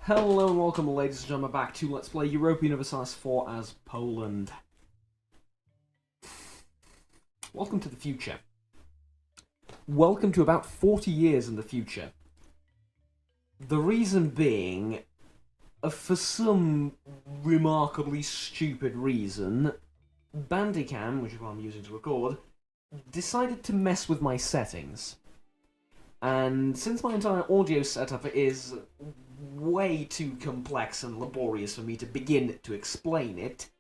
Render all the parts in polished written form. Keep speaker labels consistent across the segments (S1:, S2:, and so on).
S1: Hello and welcome, ladies and gentlemen, back to Let's Play European Universalis 4 as Poland. Welcome to the future. Welcome to about 40 years in the future. The reason being, for some remarkably stupid reason, Bandicam, which is what I'm using to record, decided to mess with my settings. And since my entire audio setup is way too complex and laborious for me to begin to explain it,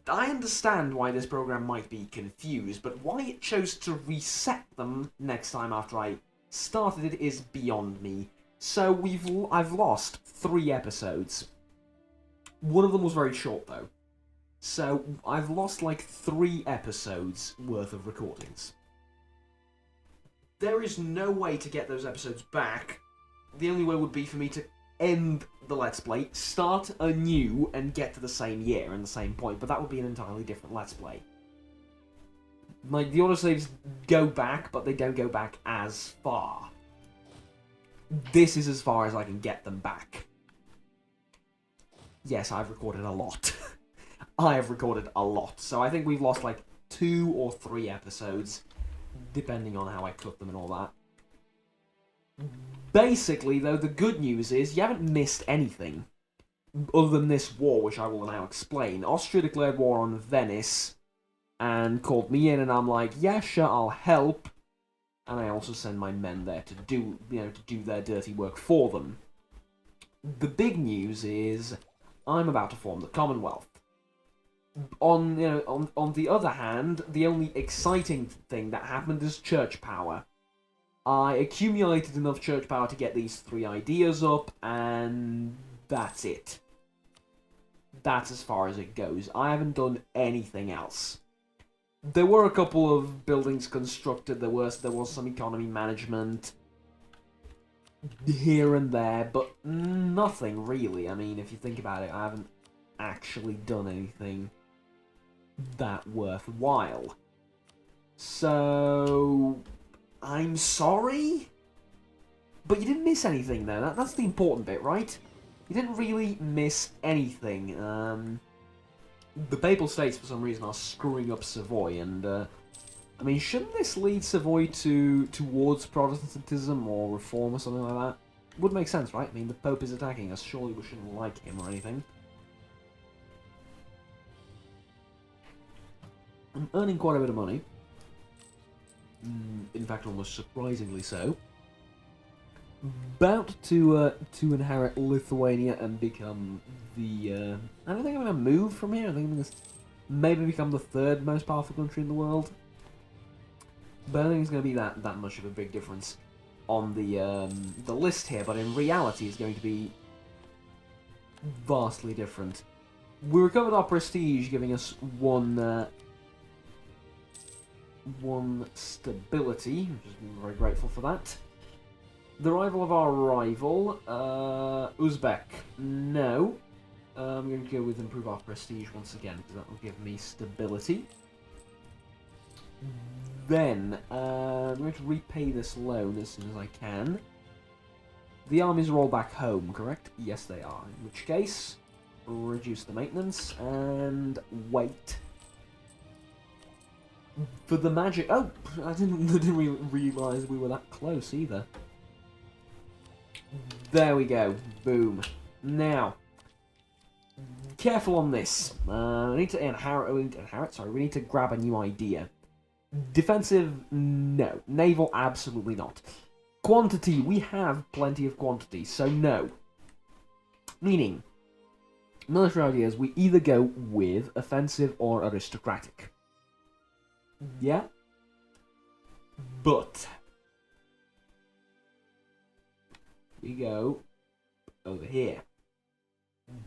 S1: I understand why this program might be confused, but why it chose to reset them next time after I started it is beyond me. So I've lost 3 episodes. One of them was very short though. So I've lost like 3 episodes worth of recordings. There is no way to get those episodes back. The only way would be for me to end the Let's Play, start anew, and get to the same year and the same point, but that would be an entirely different Let's Play. Like, the autosaves go back, but they don't go back as far. This is as far as I can get them back. Yes, I've recorded a lot. I have recorded a lot, so I think we've lost like 2 or 3 episodes, depending on how I cut them and all that. Basically, though, the good news is you haven't missed anything. Other than this war, which I will now explain. Austria declared war on Venice and called me in, and I'm like, yeah, sure, I'll help. And I also send my men there to do their dirty work for them. The big news is I'm about to form the Commonwealth. On the other hand, the only exciting thing that happened is church power. I accumulated enough church power to get these 3 ideas up, and that's it. That's as far as it goes. I haven't done anything else. There were a couple of buildings constructed, there was some economy management here and there, but nothing really. I mean, if you think about it, I haven't actually done anything that worthwhile. So I'm sorry? But you didn't miss anything, though. That's the important bit, right? You didn't really miss anything. The Papal States, for some reason, are screwing up Savoy, and, I mean, shouldn't this lead Savoy towards Protestantism or reform or something like that? Would make sense, right? I mean, the Pope is attacking us. Surely we shouldn't like him or anything. I'm earning quite a bit of money. In fact, almost surprisingly so. About to inherit Lithuania and become the. I don't think I'm gonna move from here. I think I'm gonna maybe become the 3rd most powerful country in the world. But I don't think it's gonna be that much of a big difference on the list here. But in reality, it's going to be vastly different. We recovered our prestige, giving us one stability, which is very grateful for that. The rival of our rival, Uzbek. No. I'm going to go with improve our prestige once again, because that will give me stability. Then, I'm going to repay this loan as soon as I can. The armies are all back home, correct? Yes, they are. In which case, reduce the maintenance, and wait for the magic. Oh, I didn't realise we were that close either. There we go. Boom. Now, careful on this. We need to inherit. Sorry, we need to grab a new idea. Defensive, no. Naval, absolutely not. Quantity, we have plenty of quantity, so no. Meaning, military ideas, we either go with offensive or aristocratic. Yeah? But we go over here.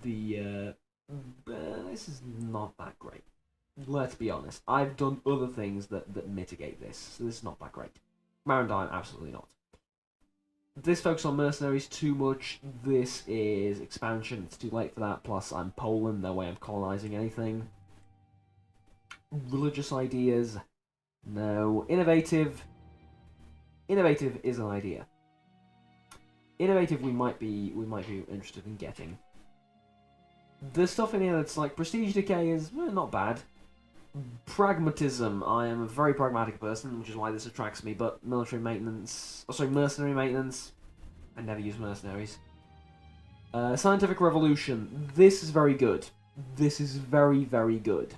S1: This is not that great. Let's be honest. I've done other things that mitigate this, so this is not that great. Maritime, absolutely not. This focuses on mercenaries too much. This is expansion. It's too late for that. Plus, I'm Poland. No way I'm colonizing anything. Religious ideas. No. Innovative. Innovative is an idea. Innovative we might be interested in getting. There's stuff in here that's like prestige decay is not bad. Pragmatism, I am a very pragmatic person, which is why this attracts me, but military maintenance, mercenary maintenance, I never use mercenaries. Scientific revolution, this is very good. This is very, very good.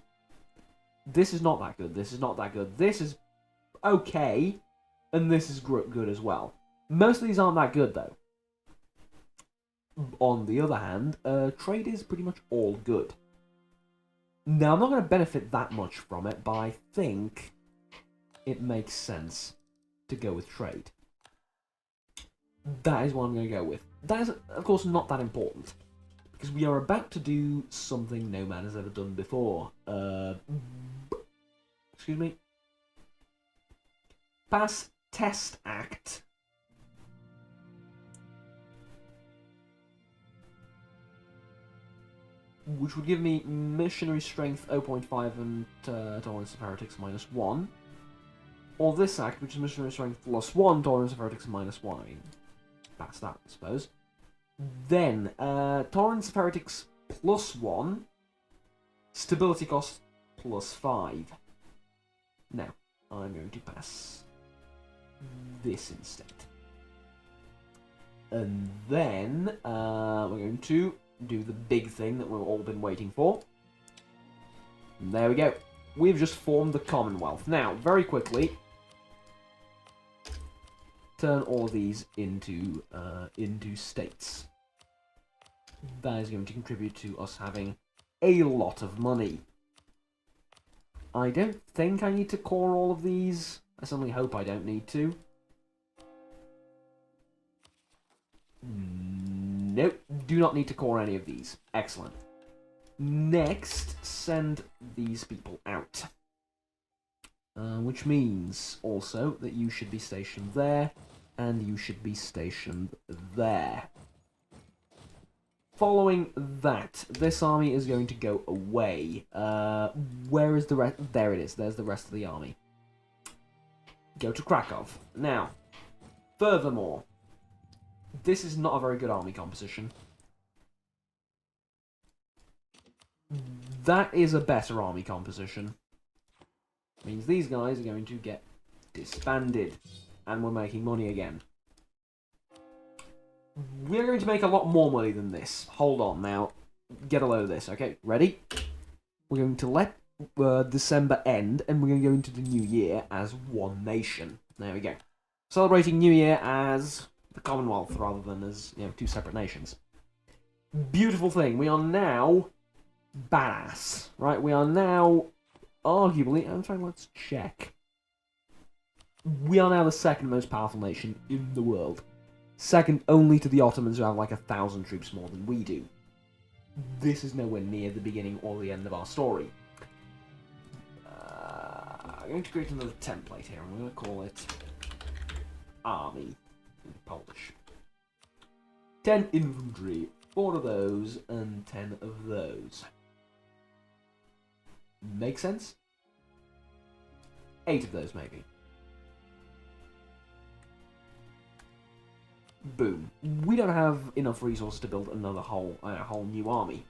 S1: This is not that good, this is not that good, this is okay, and this is good as well. Most of these aren't that good, though. On the other hand, trade is pretty much all good. Now, I'm not going to benefit that much from it, but I think it makes sense to go with trade. That is what I'm going to go with. That is, of course, not that important, because we are about to do something no man has ever done before. Excuse me. Pass Test Act. Which would give me missionary strength 0.5 and tolerance of heretics -1. Or this act, which is missionary strength +1, tolerance of heretics -1. I mean, pass that, I suppose. Then, tolerance of heretics +1, stability cost +5. Now, I'm going to pass this instead. And then, we're going to do the big thing that we've all been waiting for. And there we go. We've just formed the Commonwealth. Now, very quickly, turn all of these into states. That is going to contribute to us having a lot of money. I don't think I need to core all of these. I certainly hope I don't need to. Nope, do not need to core any of these. Excellent. Next, send these people out. Which means also that you should be stationed there, and you should be stationed there. Following that, this army is going to go away. Where is the rest? There it is. There's the rest of the army. Go to Krakow. Now, furthermore, this is not a very good army composition. That is a better army composition. Means these guys are going to get disbanded. And we're making money again. We're going to make a lot more money than this. Hold on now. Get a load of this, okay? Ready? We're going to let December end, and we're going to go into the new year as one nation. There we go. Celebrating New Year as the Commonwealth rather than as, two separate nations. Beautiful thing. We are now badass, right? We are now arguably, in fact, let's check. We are now the second most powerful nation in the world. Second only to the Ottomans, who have like 1,000 troops more than we do. This is nowhere near the beginning or the end of our story. I'm going to create another template here. I'm going to call it Army in Polish. 10 infantry, 4 of those, and 10 of those. Make sense? 8 of those, maybe. Boom. We don't have enough resources to build another whole new army.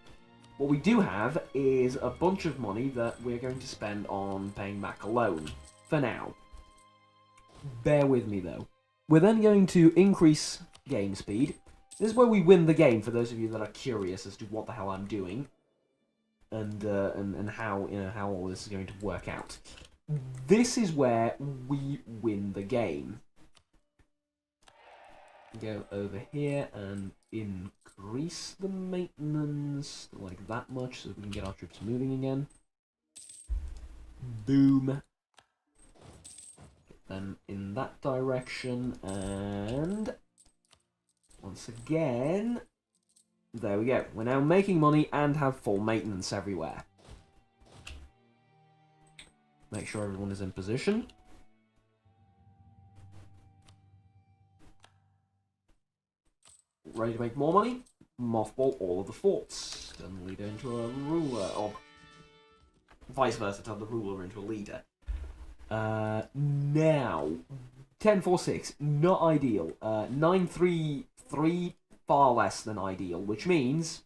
S1: What we do have is a bunch of money that we're going to spend on paying back a loan. For now. Bear with me, though. We're then going to increase game speed. This is where we win the game, for those of you that are curious as to what the hell I'm doing. And how, how all this is going to work out. This is where we win the game. Go over here and increase the maintenance like that much so that we can get our troops moving again. Boom. Get them in that direction, and once again, there we go. We're now making money and have full maintenance everywhere. Make sure everyone is in position. Ready to make more money? Mothball all of the forts. Turn the leader into a ruler, or vice versa, turn the ruler into a leader. Now, 1046, not ideal. 933, far less than ideal, which means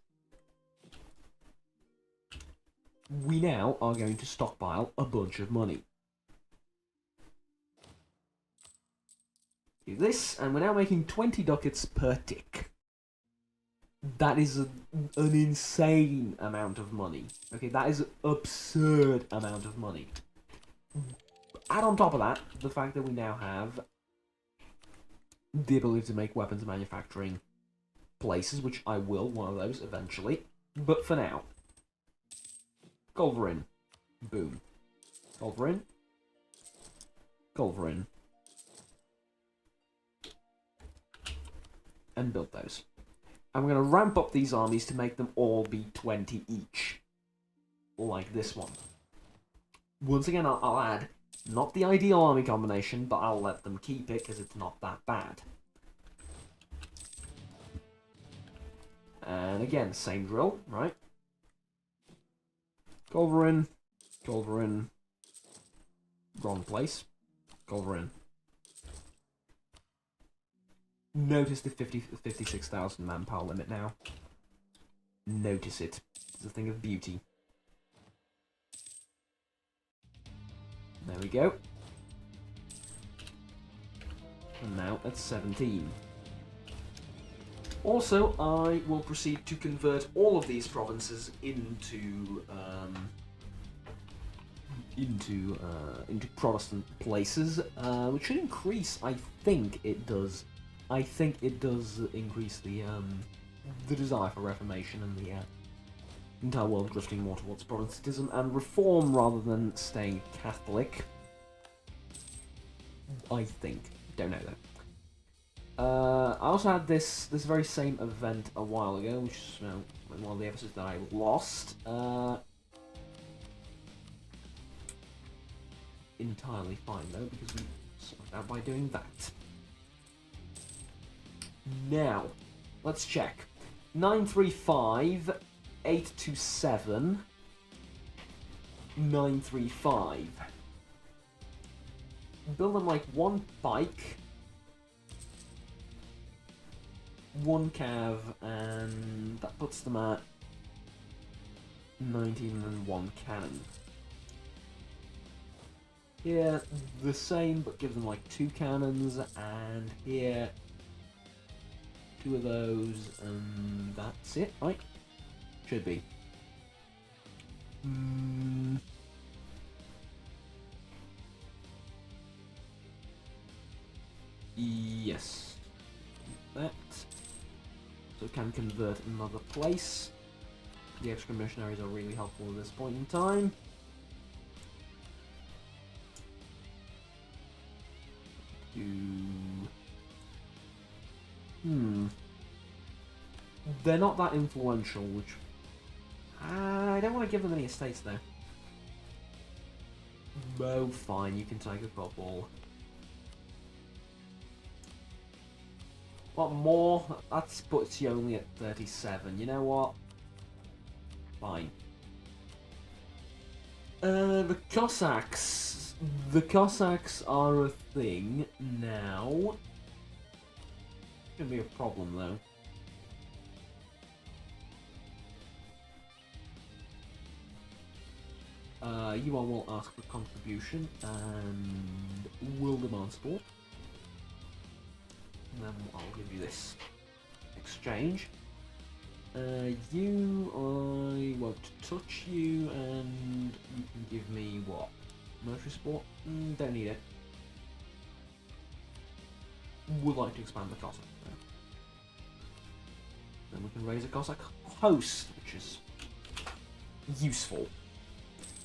S1: we now are going to stockpile a bunch of money. Do this, and we're now making 20 ducats per tick. That is an insane amount of money. Okay, that is an absurd amount of money. Add on top of that, the fact that we now have the ability to make weapons manufacturing places, which I will, one of those, eventually. But for now, Culverin. Boom. Culverin. Culverin. And build those. And we're going to ramp up these armies to make them all be 20 each. Like this one. Once again, I'll add, not the ideal army combination, but I'll let them keep it because it's not that bad. And again, same drill, right? Culverin. Culverin. Wrong place. Culverin. Notice the 56,000 manpower limit now. Notice it. It's a thing of beauty. There we go. And now at 17. Also, I will proceed to convert all of these provinces into Protestant places, which should increase. I think it does increase the desire for reformation and the entire world drifting more towards Protestantism and reform rather than staying Catholic. I think. Don't know though. I also had this very same event a while ago, which is one of the episodes that I lost. Entirely fine though, because we sorted out by doing that. Now, let's check. 935, 827, 935. Build them like one pike, one cav, and that puts them at 19 and one cannon. Here, the same, but give them like two cannons, and here, two of those, and that's it, right? Should be. Yes. That. So can convert another place. The extra missionaries are really helpful at this point in time. They're not that influential, which... I don't want to give them any estates, though. Oh, fine, you can take a couple. What more? That puts you only at 37. You know what? Fine. The Cossacks. The Cossacks are a thing now. Gonna be a problem, though. You all will ask for contribution and will demand support. And then I'll give you this exchange. You, I won't touch you, and you can give me what? Military support? Don't need it. Would like to expand the Cossack. Then we can raise a Cossack host, which is useful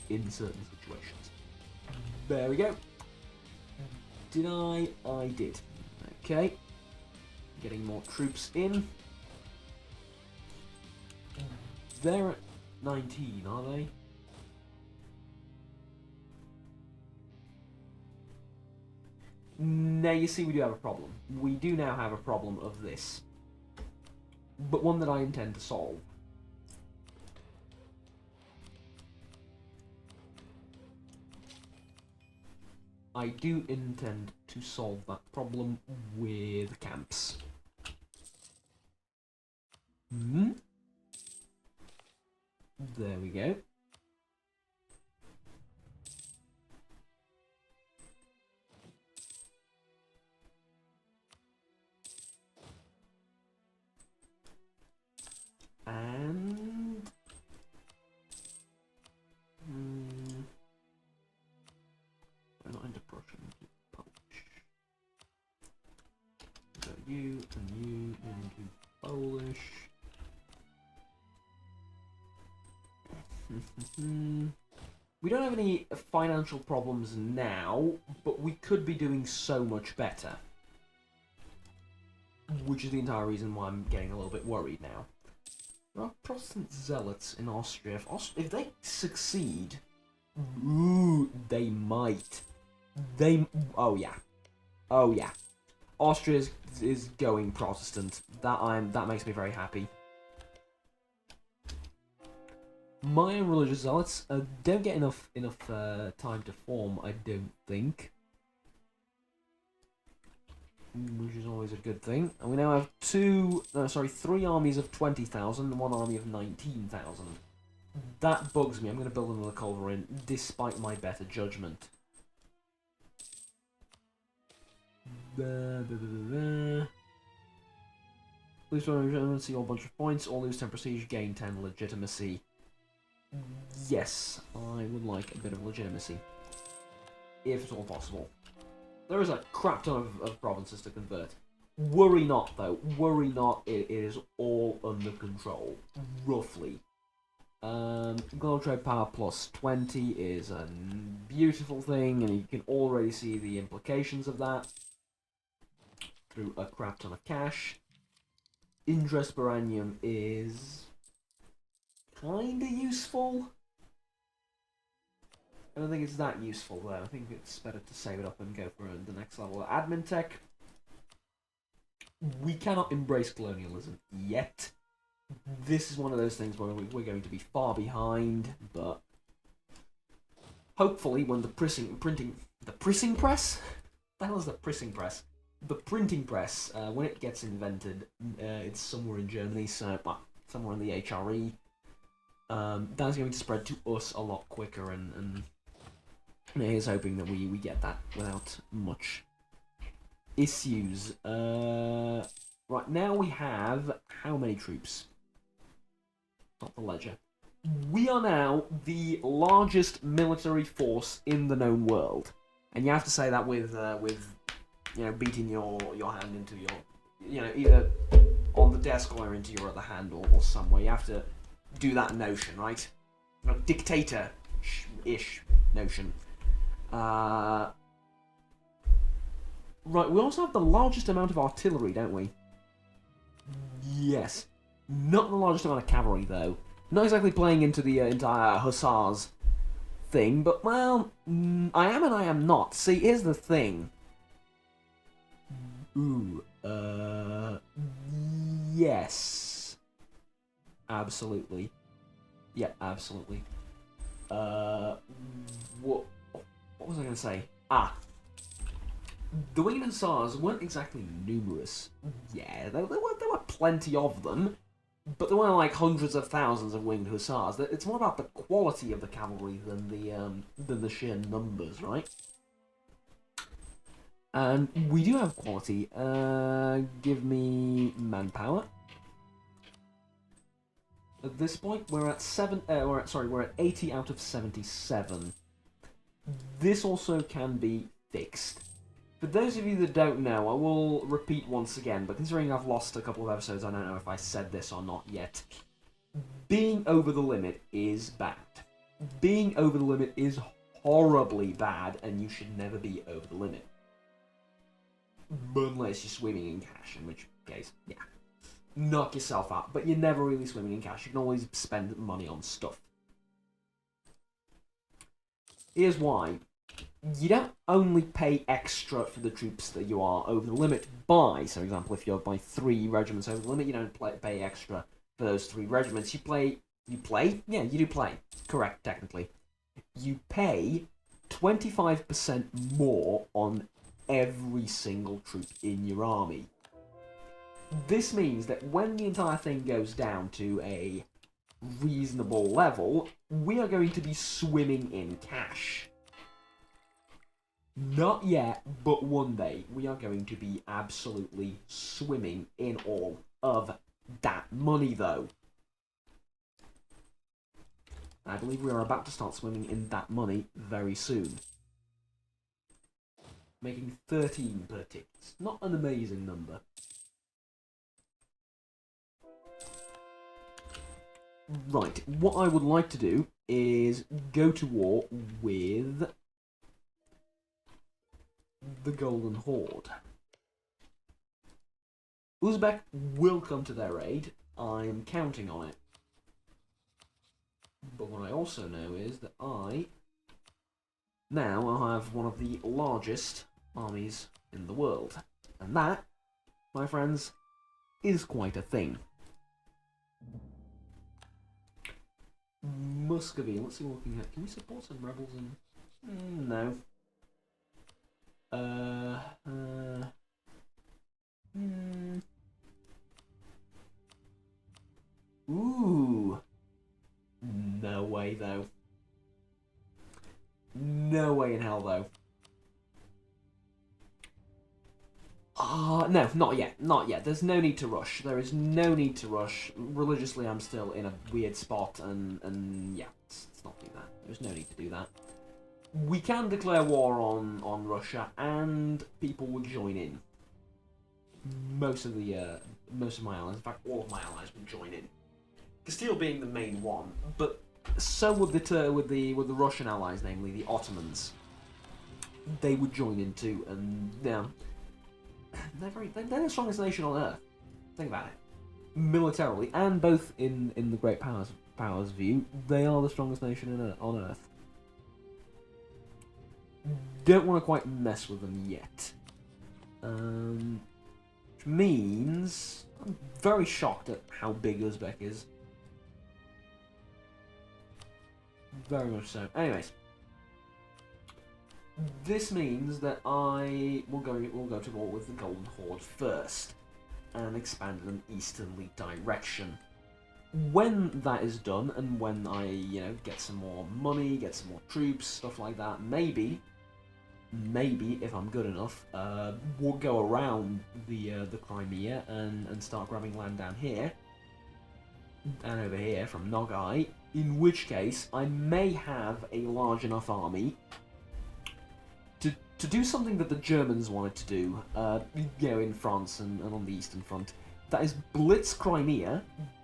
S1: in certain situations. There we go. Did I? I did. Okay. Getting more troops in. They're at 19, are they? Now you see we do have a problem. We do now have a problem of this. But one that I intend to solve. I do intend to solve that problem with camps. There we go. And we're not into Prussian, Polish. So you and you into Polish. We don't have any financial problems now, but we could be doing so much better. Which is the entire reason why I'm getting a little bit worried now. There are Protestant zealots in Austria. If they succeed, ooh, they might. Oh yeah. Austria is going Protestant. That makes me very happy. My religious zealots don't get enough time to form, I don't think, which is always a good thing. And we now have 3 armies of 20,000 and 1 army of 19,000. That bugs me. I'm going to build another culverin, despite my better judgment. Lose 1 legitimacy, all bunch of points, or lose 10 prestige, gain 10 legitimacy. Yes, I would like a bit of legitimacy, if at all possible. There is a crap ton of provinces to convert. Worry not, though. Worry not, it is all under control, roughly. Global trade power plus 20 is a beautiful thing, and you can already see the implications of that through a crap ton of cash. Interest per annum is kinda useful. I don't think it's that useful though. I think it's better to save it up and go for the next level. Admin tech. We cannot embrace colonialism yet. This is one of those things where we're going to be far behind, but hopefully when the pressing press? The hell is the pressing press? The printing press, when it gets invented, it's somewhere in Germany, so somewhere in the HRE. That's going to spread to us a lot quicker, and here's hoping that we get that without much issues. Right, now we have how many troops? Not the ledger. We are now the largest military force in the known world, and you have to say that with you know, beating your hand into your, either on the desk or into your other hand or somewhere. You have to do that notion, right? Dictator-ish notion. Right, we also have the largest amount of artillery, don't we? Yes. Not the largest amount of cavalry, though. Not exactly playing into the entire hussars thing, but, well, I am and I am not. See, here's the thing. Ooh, yes. Absolutely. Yeah, absolutely. What was I going to say? The winged hussars weren't exactly numerous. Yeah, there were plenty of them, but there weren't like hundreds of thousands of winged hussars. It's more about the quality of the cavalry than the sheer numbers, right? And we do have quality. Give me manpower. At this point, we're at 80 out of 77. This also can be fixed. For those of you that don't know, I will repeat once again, but considering I've lost a couple of episodes, I don't know if I said this or not yet. Being over the limit is bad. Being over the limit is horribly bad, and you should never be over the limit. Unless you're swimming in cash, in which case, yeah, knock yourself out. But you're never really swimming in cash. You can always spend money on stuff. Here's why. You don't only pay extra for the troops that you are over the limit by. So, for example, if you're by 3 regiments over the limit, you don't pay extra for those 3 regiments. You play? Yeah, you do play. Correct, technically. You pay 25% more on every single troop in your army. This means that when the entire thing goes down to a reasonable level, we are going to be swimming in cash. Not yet, but one day we are going to be absolutely swimming in all of that money, though. I believe we are about to start swimming in that money very soon. Making 13 per tick. It's not an amazing number. Right, what I would like to do is go to war with the Golden Horde. Uzbek will come to their aid. I'm counting on it. But what I also know is that I now have one of the largest armies in the world. And that, my friends, is quite a thing. Muscovy, let's see what we can get. Can we support some rebels in... no. Ooh. No way, though. No way in hell, though. No, not yet. Not yet. There's no need to rush. There is no need to rush. Religiously, I'm still in a weird spot, and yeah, let's not do that. There's no need to do that. We can declare war on Russia, and people will join in. Most of my allies, in fact, all of my allies will join in. Castile being the main one, but so would the Russian allies, namely the Ottomans. They would join in too, and yeah, they're the strongest nation on earth. Think about it, militarily, and both in the great powers view, they are the strongest nation on earth. Don't want to quite mess with them yet. Which means I'm very shocked at how big Uzbek is. Very much so. Anyways, this means that I will go to war with the Golden Horde first, and expand in an easterly direction. When that is done, and when I get some more money, get some more troops, stuff like that, maybe if I'm good enough, we'll go around the Crimea and start grabbing land down here and over here from Nogai. In which case, I may have a large enough army to do something that the Germans wanted to do, in France and on the Eastern Front. That is blitz Crimea,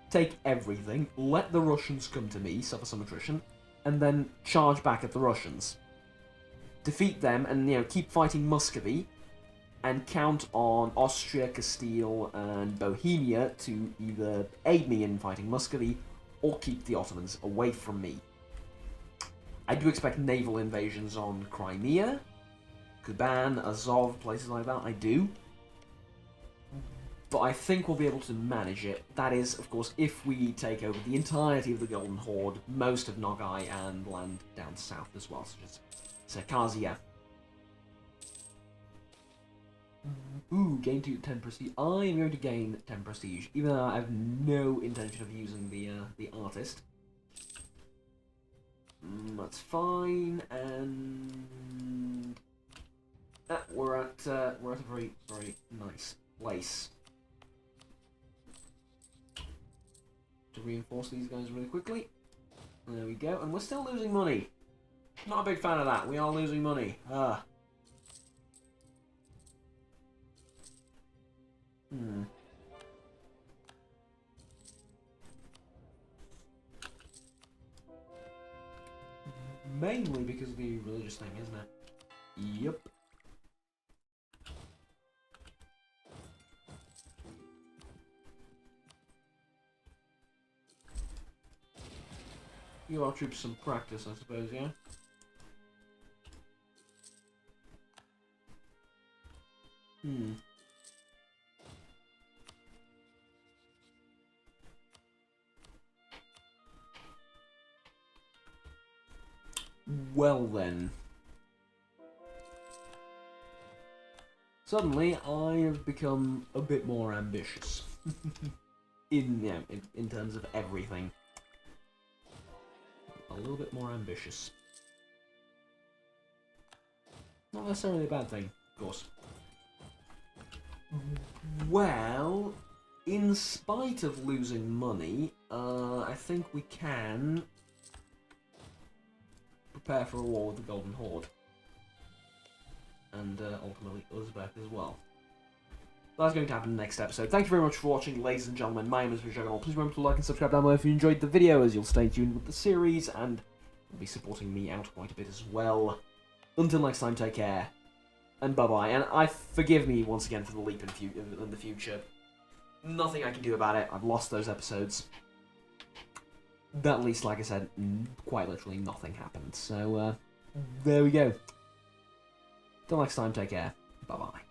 S1: take everything, let the Russians come to me, suffer some attrition, and then charge back at the Russians. Defeat them and keep fighting Muscovy, and count on Austria, Castile, and Bohemia to either aid me in fighting Muscovy or keep the Ottomans away from me. I do expect naval invasions on Crimea, Kuban, Azov, places like that. I do. But I think we'll be able to manage it. That is, of course, if we take over the entirety of the Golden Horde, most of Nogai, and land down south as well, such as Circassia. Ooh, gain 10 prestige. I'm going to gain 10 prestige, even though I have no intention of using the artist. That's fine, and we're at a very, very nice place. To reinforce these guys really quickly. There we go, and we're still losing money. Not a big fan of that. We are losing money. Mainly because of the religious thing, isn't it? Yep. Give our troops some practice, I suppose, yeah? Well then. suddenly I have become a bit more ambitious. in terms of everything. A little bit more ambitious. Not necessarily a bad thing, of course. Well, in spite of losing money, I think we can prepare for a war with the Golden Horde. And ultimately Uzbek as well. That's going to happen in the next episode. Thank you very much for watching, ladies and gentlemen. My name is Juggernaut. Please remember to like and subscribe down below if you enjoyed the video, as you'll stay tuned with the series, and you'll be supporting me out quite a bit as well. Until next time, take care, and bye-bye. And forgive me once again for the leap in the future. Nothing I can do about it. I've lost those episodes. At least, like I said, quite literally nothing happened. So, there we go. Till next time, take care. Bye-bye.